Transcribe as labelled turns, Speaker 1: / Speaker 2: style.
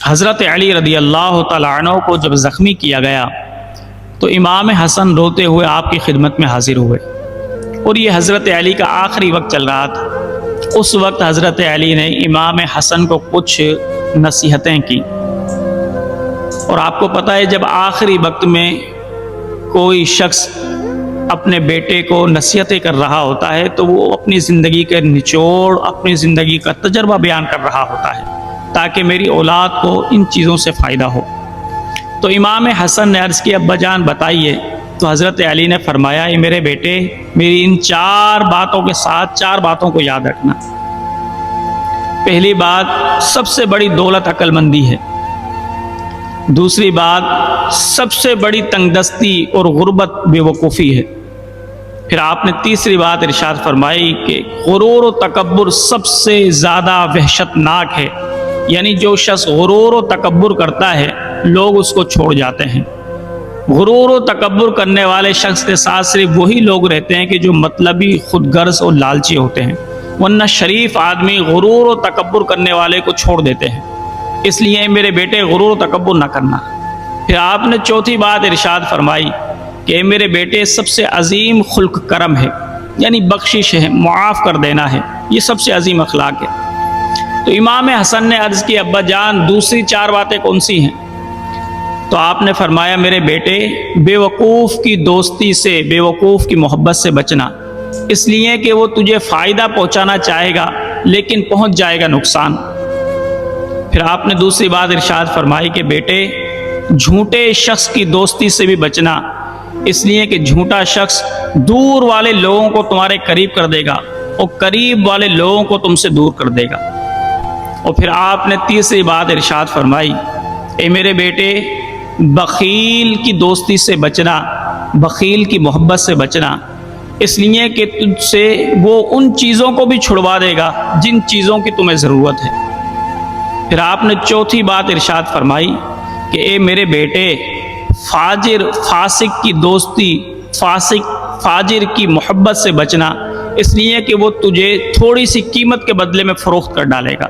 Speaker 1: حضرت علی رضی اللہ تعالیٰ عنہ کو جب زخمی کیا گیا تو امام حسن روتے ہوئے آپ کی خدمت میں حاضر ہوئے، اور یہ حضرت علی کا آخری وقت چل رہا تھا۔ اس وقت حضرت علی نے امام حسن کو کچھ نصیحتیں کی، اور آپ کو پتہ ہے جب آخری وقت میں کوئی شخص اپنے بیٹے کو نصیحتیں کر رہا ہوتا ہے تو وہ اپنی زندگی کے نچوڑ، اپنی زندگی کا تجربہ بیان کر رہا ہوتا ہے تاکہ میری اولاد کو ان چیزوں سے فائدہ ہو۔ تو امام حسن نے عرض کی ابا جان بتائیے، تو حضرت علی نے فرمایا اے میرے بیٹے، میری ان 4 باتوں کے ساتھ 4 باتوں کو یاد رکھنا۔ پہلی بات، سب سے بڑی دولت عقل مندی ہے۔ دوسری بات، سب سے بڑی تنگ دستی اور غربت بے وقوفی ہے۔ پھر آپ نے تیسری بات ارشاد فرمائی کہ غرور و تکبر سب سے زیادہ وحشتناک ہے، یعنی جو شخص غرور و تکبر کرتا ہے لوگ اس کو چھوڑ جاتے ہیں۔ غرور و تکبر کرنے والے شخص کے ساتھ صرف وہی لوگ رہتے ہیں کہ جو مطلبی، خود غرض اور لالچی ہوتے ہیں، ورنہ شریف آدمی غرور و تکبر کرنے والے کو چھوڑ دیتے ہیں۔ اس لیے میرے بیٹے غرور و تکبر نہ کرنا۔ پھر آپ نے چوتھی بات ارشاد فرمائی کہ میرے بیٹے سب سے عظیم خلق کرم ہے، یعنی بخشش ہے، معاف کر دینا ہے، یہ سب سے عظیم اخلاق ہے۔ تو امام حسن نے عرض کی ابا جان دوسری 4 باتیں کون سی ہیں؟ تو آپ نے فرمایا میرے بیٹے، بے وقوف کی دوستی سے، بے وقوف کی محبت سے بچنا، اس لیے کہ وہ تجھے فائدہ پہنچانا چاہے گا لیکن پہنچ جائے گا نقصان۔ پھر آپ نے دوسری بات ارشاد فرمائی کہ بیٹے، جھوٹے شخص کی دوستی سے بھی بچنا، اس لیے کہ جھوٹا شخص دور والے لوگوں کو تمہارے قریب کر دے گا اور قریب والے لوگوں کو تم سے دور کر دے گا۔ اور پھر آپ نے تیسری بات ارشاد فرمائی اے میرے بیٹے، بخیل کی دوستی سے بچنا، بخیل کی محبت سے بچنا، اس لیے کہ تجھ سے وہ ان چیزوں کو بھی چھڑوا دے گا جن چیزوں کی تمہیں ضرورت ہے۔ پھر آپ نے چوتھی بات ارشاد فرمائی کہ اے میرے بیٹے، فاجر، فاسق کی دوستی، فاسق، فاجر کی محبت سے بچنا، اس لیے کہ وہ تجھے تھوڑی سی قیمت کے بدلے میں فروخت کر ڈالے گا۔